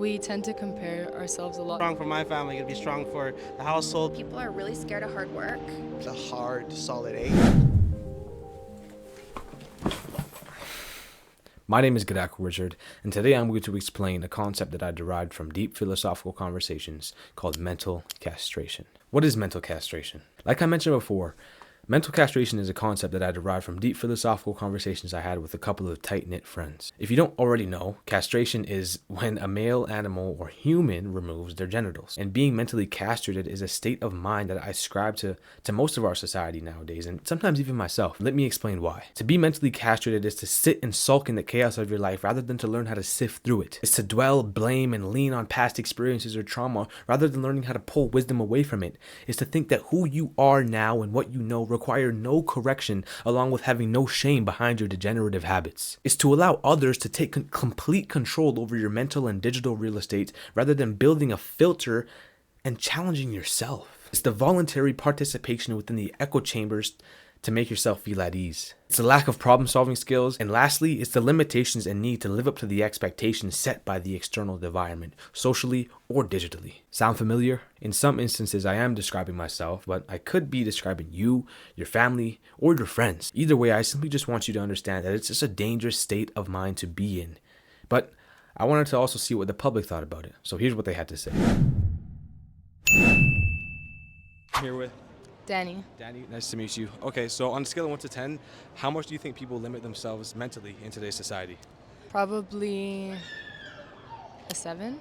We tend to compare ourselves a lot. Strong for my family, it'd be strong for the household. People are really scared of hard work. A hard, solid 8. My name is Gadak Wizard, and today I'm going to explain a concept that I derived from deep philosophical conversations called mental castration. What is mental castration? Like I mentioned before, mental castration is a concept that I derived from deep philosophical conversations I had with a couple of tight-knit friends. If you don't already know, castration is when a male animal or human removes their genitals. And being mentally castrated is a state of mind that I ascribe to most of our society nowadays, and sometimes even myself. Let me explain why. To be mentally castrated is to sit and sulk in the chaos of your life rather than to learn how to sift through it. It's to dwell, blame, and lean on past experiences or trauma rather than learning how to pull wisdom away from it. It's to think that who you are now and what you know require no correction, along with having no shame behind your degenerative habits. It's to allow others to take complete control over your mental and digital real estate rather than building a filter and challenging yourself. It's the voluntary participation within the echo chambers to make yourself feel at ease. It's the lack of problem-solving skills, and lastly, it's the limitations and need to live up to the expectations set by the external environment, socially or digitally. Sound familiar? In some instances, I am describing myself, but I could be describing you, your family, or your friends. Either way, I simply just want you to understand that it's just a dangerous state of mind to be in. But I wanted to also see what the public thought about it, so here's what they had to say. Here with Danny, nice to meet you. Okay, so on a scale of 1 to 10, how much do you think people limit themselves mentally in today's society? probably a 7.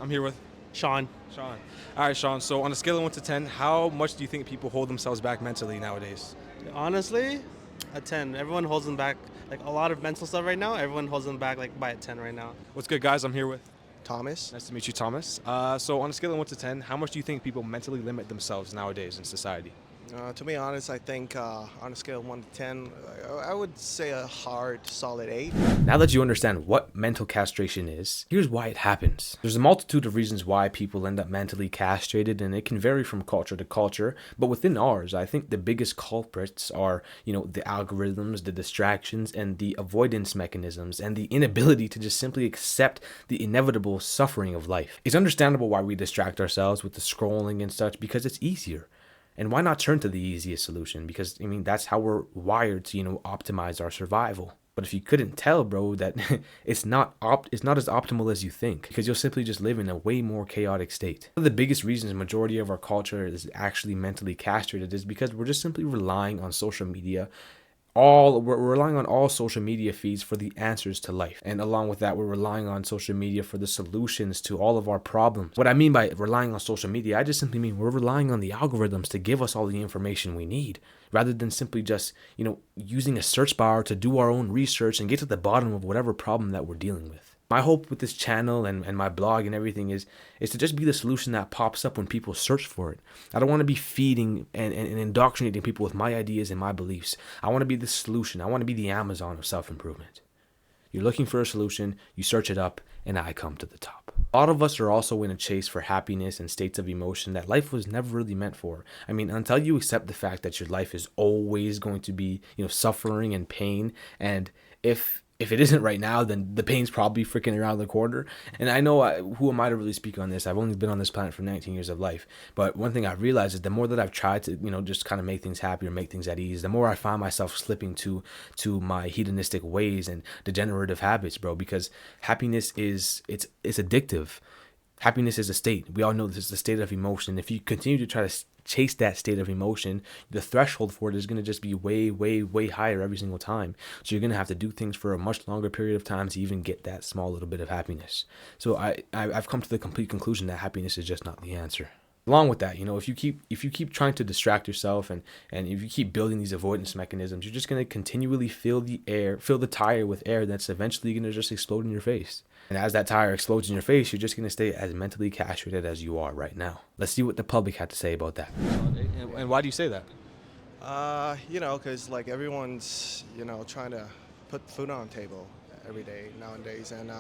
I'm here with Sean. Sean. All right, Sean, so on a scale of 1 to 10, how much do you think people hold themselves back mentally nowadays? Honestly, a 10. Everyone holds them back. Like a lot of mental stuff right now, everyone holds them back like by a 10 right now. What's good, guys? I'm here with Thomas. Nice to meet you, Thomas. So on a scale of 1 to 10, how much do you think people mentally limit themselves nowadays in society? To be honest, I think on a scale of 1 to 10, I would say a hard, solid 8. Now that you understand what mental castration is, here's why it happens. There's a multitude of reasons why people end up mentally castrated, and it can vary from culture to culture. But within ours, I think the biggest culprits are, the algorithms, the distractions, and the avoidance mechanisms, and the inability to just simply accept the inevitable suffering of life. It's understandable why we distract ourselves with the scrolling and such, because it's easier. And why not turn to the easiest solution? Because, that's how we're wired to, optimize our survival. But if you couldn't tell, bro, that it's not as optimal as you think, because you'll simply just live in a way more chaotic state. One of the biggest reasons the majority of our culture is actually mentally castrated is because we're just simply relying on social media. We're relying on all social media feeds for the answers to life. And along with that, we're relying on social media for the solutions to all of our problems. What I mean by relying on social media, I just simply mean we're relying on the algorithms to give us all the information we need, rather than simply just, using a search bar to do our own research and get to the bottom of whatever problem that we're dealing with. My hope with this channel and my blog and everything is to just be the solution that pops up when people search for it. I don't want to be feeding and indoctrinating people with my ideas and my beliefs. I want to be the solution. I want to be the Amazon of self-improvement. You're looking for a solution, you search it up, and I come to the top. A lot of us are also in a chase for happiness and states of emotion that life was never really meant for. Until you accept the fact that your life is always going to be, suffering and pain, and if it isn't right now, then the pain's probably freaking around the corner. And I know, who am I to really speak on this? I've only been on this planet for 19 years of life. But one thing I've realized is the more that I've tried to, just kind of make things happy or make things at ease, the more I find myself slipping to my hedonistic ways and degenerative habits, bro. Because happiness it's addictive. Happiness is a state. We all know this is a state of emotion. If you continue to try to chase that state of emotion, the threshold for it is going to just be way, way, way higher every single time. So you're going to have to do things for a much longer period of time to even get that small little bit of happiness. So I've come to the complete conclusion that happiness is just not the answer. Along with that, if you keep trying to distract yourself and if you keep building these avoidance mechanisms, you're just going to continually fill the tire with air that's eventually going to just explode in your face. And as that tire explodes in your face, you're just going to stay as mentally castrated as you are right now. Let's see what the public had to say about that. And why do you say that? Because like everyone's, trying to put food on the table every day nowadays. And,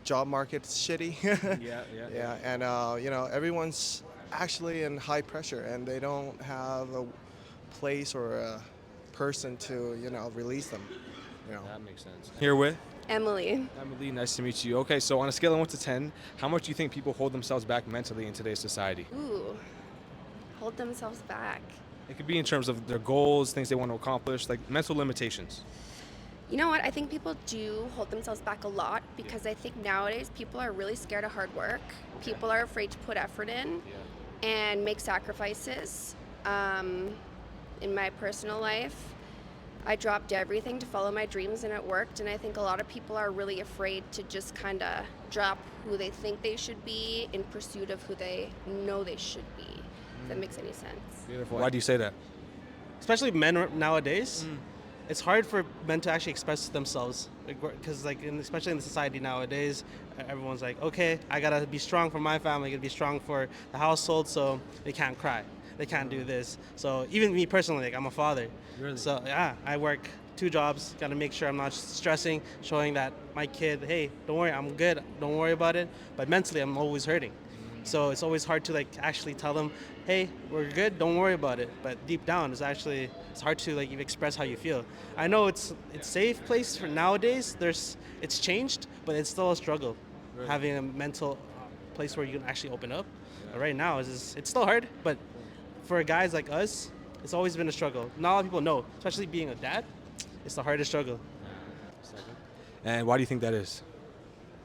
job market's shitty. Yeah. And, everyone's actually in high pressure and they don't have a place or a person to, release them. That makes sense. Here with Emily. Emily, nice to meet you. Okay, so on a scale of 1 to 10, how much do you think people hold themselves back mentally in today's society? Ooh, hold themselves back. It could be in terms of their goals, things they want to accomplish, like mental limitations. You know what? I think people do hold themselves back a lot because I think nowadays people are really scared of hard work. People are afraid to put effort in and make sacrifices. In my personal life, I dropped everything to follow my dreams and it worked. And I think a lot of people are really afraid to just kind of drop who they think they should be in pursuit of who they know they should be. If that makes any sense. Beautiful. Why do you say that? Especially men nowadays. It's hard for men to actually express themselves because, like, especially in the society nowadays, everyone's like, okay, I gotta be strong for my family, I gotta be strong for the household, so they can't cry, they can't do this. So even me personally, like, I'm a father. Really? So yeah, I work 2 jobs, gotta make sure I'm not stressing, showing that my kid, hey, don't worry, I'm good, don't worry about it. But mentally, I'm always hurting. So it's always hard to, like, actually tell them, hey, we're good, don't worry about it. But deep down, it's hard to, like, even express how you feel. I know it's safe place for nowadays. It's changed, but it's still a struggle. Right. Having a mental place where you can actually open up. Right now, it's still hard, but for guys like us, it's always been a struggle. Not a lot of people know, especially being a dad. It's the hardest struggle. And why do you think that is?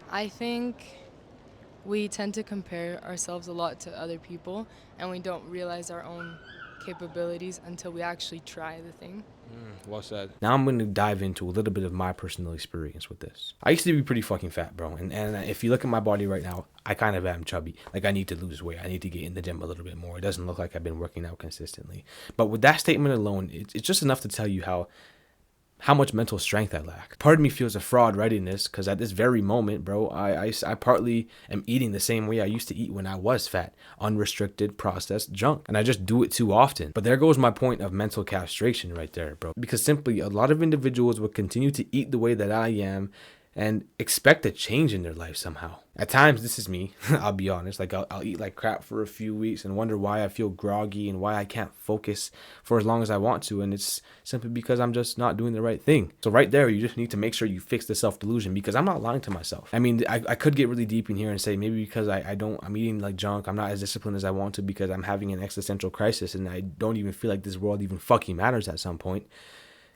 I think we tend to compare ourselves a lot to other people, and we don't realize our own capabilities until we actually try the thing. Well said. Now I'm going to dive into a little bit of my personal experience with this. I used to be pretty fucking fat, bro. And if you look at my body right now, I kind of am chubby. Like, I need to lose weight. I need to get in the gym a little bit more. It doesn't look like I've been working out consistently. But with that statement alone, it's just enough to tell you how much mental strength I lack. Part of me feels a fraud writing this because at this very moment, bro, I partly am eating the same way I used to eat when I was fat. Unrestricted, processed junk. And I just do it too often. But there goes my point of mental castration right there, bro. Because simply, a lot of individuals will continue to eat the way that I am and expect a change in their life somehow. At times, this is me, I'll be honest. Like, I'll eat like crap for a few weeks and wonder why I feel groggy and why I can't focus for as long as I want to. And it's simply because I'm just not doing the right thing. So right there, you just need to make sure you fix the self-delusion, because I'm not lying to myself. I mean, I could get really deep in here and say maybe because I'm eating like junk, I'm not as disciplined as I want to because I'm having an existential crisis and I don't even feel like this world even fucking matters at some point.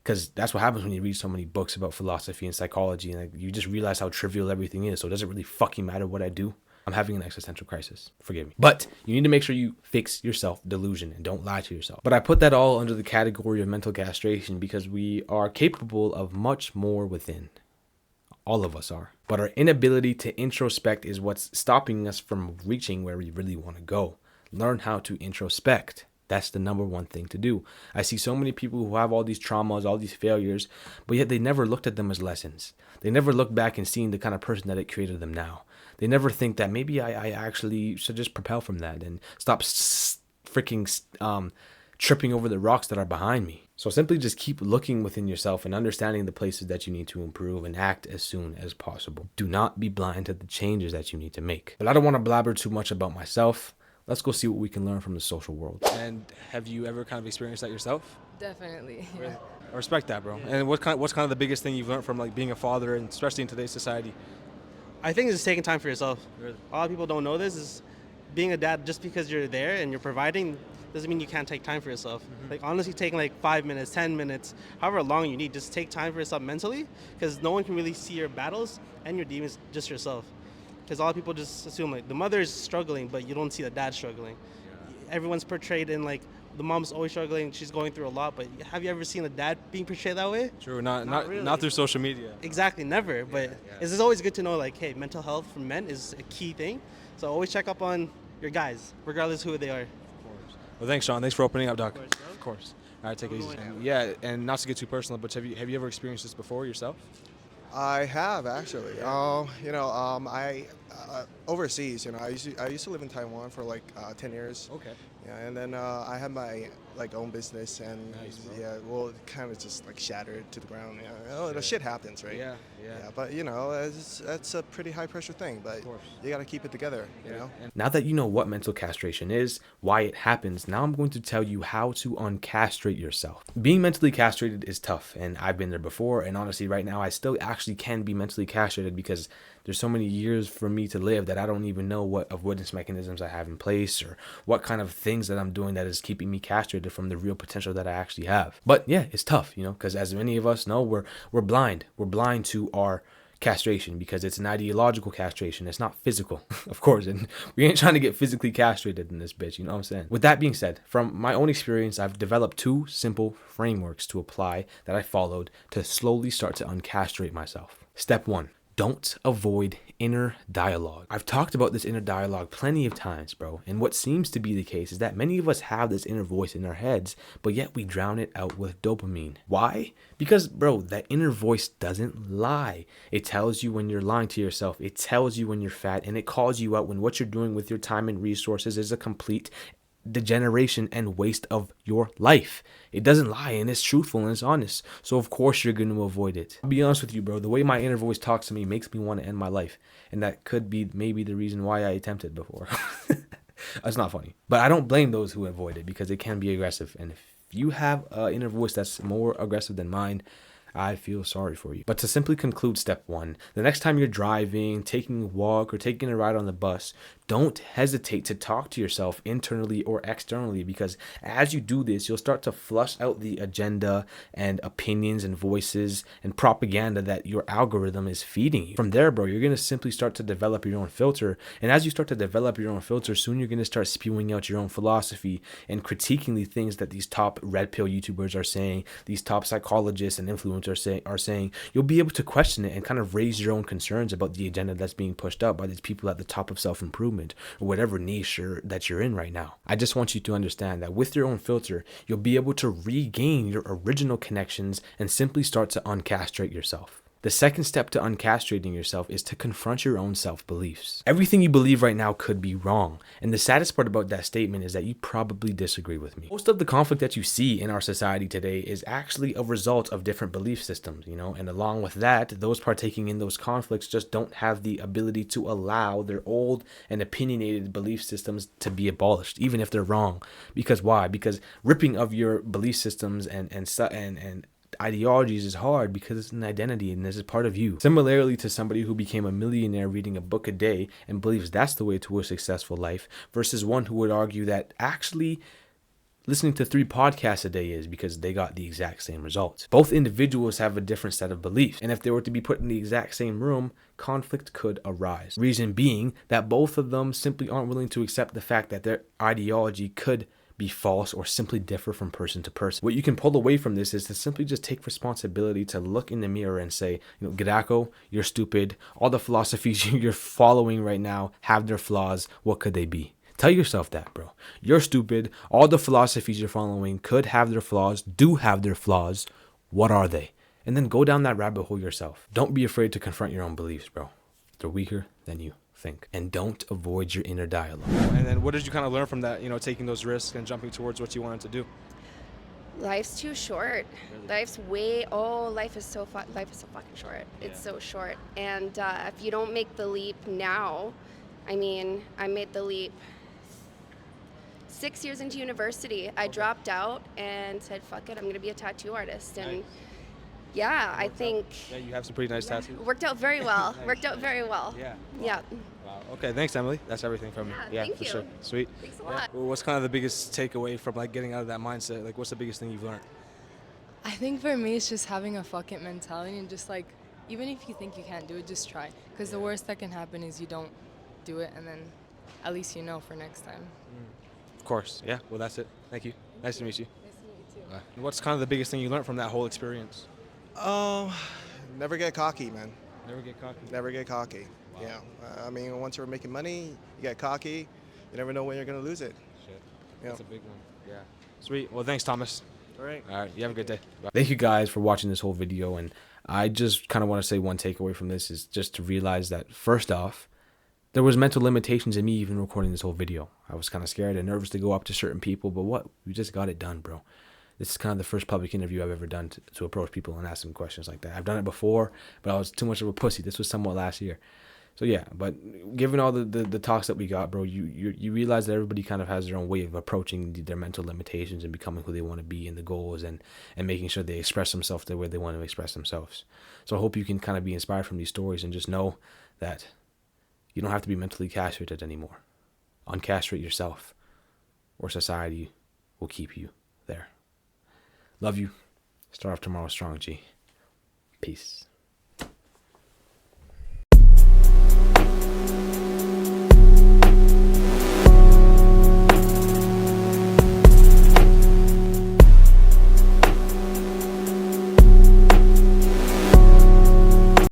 Because that's what happens when you read so many books about philosophy and psychology, and like, you just realize how trivial everything is. So does it really fucking matter what I do? I'm having an existential crisis. Forgive me. But you need to make sure you fix your self-delusion and don't lie to yourself. But I put that all under the category of mental castration because we are capable of much more within. All of us are. But our inability to introspect is what's stopping us from reaching where we really want to go. Learn how to introspect. That's the number one thing to do. I see so many people who have all these traumas, all these failures, but yet they never looked at them as lessons. They never look back and seen the kind of person that it created them now. They never think that maybe I actually should just propel from that and stop tripping over the rocks that are behind me. So simply just keep looking within yourself and understanding the places that you need to improve and act as soon as possible. Do not be blind to the changes that you need to make. But I don't want to blabber too much about myself. Let's go see what we can learn from the social world. And have you ever kind of experienced that yourself? Definitely. Yeah. I respect that, bro. And what's kind of the biggest thing you've learned from, like, being a father, and especially in today's society? I think it's just taking time for yourself. Really? A lot of people don't know this is being a dad. Just because you're there and you're providing doesn't mean you can't take time for yourself. Like, honestly, taking like 5 minutes, 10 minutes, however long you need, just take time for yourself mentally, because no one can really see your battles and your demons, just yourself. Because a lot of people just assume like the mother is struggling, but you don't see the dad struggling. Everyone's portrayed in like the mom's always struggling, she's going through a lot, but have you ever seen a dad being portrayed that way? True, not really. Not through social media. Exactly, never. But it's always good to know, like, hey, mental health for men is a key thing. So always check up on your guys, regardless who they are. Of course. Well, thanks, Sean. Thanks for opening up, Doc. Of course. All right, take it easy. Yeah, and not to get too personal, but have you ever experienced this before yourself? I have actually. I overseas. I used to live in Taiwan for like 10 years. Okay. Yeah, and then I had my like own business, and yeah, well, it kind of just like shattered to the ground. Yeah, the shit happens, right? Yeah. But you know, that's a pretty high pressure thing. But you got to keep it together, you know. Now that you know what mental castration is, why it happens, now I'm going to tell you how to uncastrate yourself. Being mentally castrated is tough, and I've been there before, and honestly right now I still actually can be mentally castrated because there's so many years for me to live that I don't even know what avoidance mechanisms I have in place or what kind of things that I'm doing that is keeping me castrated from the real potential that I actually have. But yeah, it's tough, you know, because as many of us know, we're blind. We're blind to our castration because it's an ideological castration. It's not physical, of course, and we ain't trying to get physically castrated in this bitch, you know what I'm saying? With that being said, from my own experience, I've developed 2 simple frameworks to apply that I followed to slowly start to uncastrate myself. Step 1. Don't avoid inner dialogue. I've talked about this inner dialogue plenty of times, bro. And what seems to be the case is that many of us have this inner voice in our heads, but yet we drown it out with dopamine. Why? Because, bro, that inner voice doesn't lie. It tells you when you're lying to yourself. It tells you when you're fat, and it calls you out when what you're doing with your time and resources is a complete degeneration and waste of your life. It doesn't lie, and it's truthful and it's honest. So of course you're going to avoid it. I'll be honest with you, bro. The way my inner voice talks to me makes me want to end my life. And that could be maybe the reason why I attempted before. That's not funny. But I don't blame those who avoid it because it can be aggressive. And if you have an inner voice that's more aggressive than mine, I feel sorry for you. But to simply conclude step 1, the next time you're driving, taking a walk, or taking a ride on the bus, don't hesitate to talk to yourself internally or externally, because as you do this, you'll start to flush out the agenda and opinions and voices and propaganda that your algorithm is feeding you. From there, bro, you're going to simply start to develop your own filter. And as you start to develop your own filter, soon you're going to start spewing out your own philosophy and critiquing the things that these top red pill YouTubers are saying, these top psychologists and influencers are saying. You'll be able to question it and kind of raise your own concerns about the agenda that's being pushed out by these people at the top of self-improvement or whatever niche that you're in right now. I just want you to understand that with your own filter, you'll be able to regain your original connections and simply start to uncastrate yourself. The second step to uncastrating yourself is to confront your own self-beliefs. Everything you believe right now could be wrong. And the saddest part about that statement is that you probably disagree with me. Most of the conflict that you see in our society today is actually a result of different belief systems, you know, and along with that, those partaking in those conflicts just don't have the ability to allow their old and opinionated belief systems to be abolished, even if they're wrong. Because why? Because ripping of your belief systems and ideologies is hard because it's an identity and this is part of you. Similarly to somebody who became a millionaire reading a book a day and believes that's the way to a successful life versus one who would argue that actually listening to 3 podcasts a day is because they got the exact same results. Both individuals have a different set of beliefs, and if they were to be put in the exact same room, conflict could arise. Reason being that both of them simply aren't willing to accept the fact that their ideology could be false or simply differ from person to person. What you can pull away from this is to simply just take responsibility to look in the mirror and say, you know, Gadako, you're stupid. All the philosophies you're following right now have their flaws. What could they be? Tell yourself that, bro. You're stupid. All the philosophies you're following could have their flaws, do have their flaws. What are they? And then go down that rabbit hole yourself. Don't be afraid to confront your own beliefs, bro. They're weaker than you think. And don't avoid your inner dialogue. And then what did you kind of learn from that, you know, taking those risks and jumping towards what you wanted to do? Life's too short. Life is so fucking short. It's so short. And if you don't make the leap now, I mean, I made the leap 6 years into university. I dropped out and said, fuck it, I'm going to be a tattoo artist. And yeah, I think... Yeah, you have some pretty nice tattoos. Worked out very well. Worked out very well. Yeah. Yeah. Wow. Okay, thanks, Emily. That's everything from me. Yeah, for thank you. sure. Sweet. Thanks a lot. Well, what's kind of the biggest takeaway from like getting out of that mindset? Like, what's the biggest thing you've learned? I think for me, it's just having a fuck it mentality and just like, even if you think you can't do it, just try. Because the worst that can happen is you don't do it, and then at least you know for next time. Of course. Yeah. Well, that's it. Thank you. Nice to meet you. Nice to meet you too. Bye. What's kind of the biggest thing you learned from that whole experience? Never get cocky, man. Never get cocky. Never get cocky. Wow. Yeah. I mean, once you're making money, you get cocky. You never know when you're going to lose it. Shit. Yeah. That's a big one. Yeah. Sweet. Well, thanks, Thomas. All right. All right. You have a good day. Bye. Thank you guys for watching this whole video, and I just kind of want to say one takeaway from this is just to realize that first off, There was mental limitations in me even recording this whole video. I was kind of scared and nervous to go up to certain people, but what? We just got it done, bro. This is kind of the first public interview I've ever done to approach people and ask them questions like that. I've done it before, but I was too much of a pussy. This was somewhat last year. So yeah, but given all the talks that we got, bro, you realize that everybody kind of has their own way of approaching their mental limitations and becoming who they want to be and the goals and making sure they express themselves the way they want to express themselves. So I hope you can kind of be inspired from these stories and just know that you don't have to be mentally castrated anymore. Uncastrate yourself, or society will keep you there. Love you. Start off tomorrow strong, G. Peace.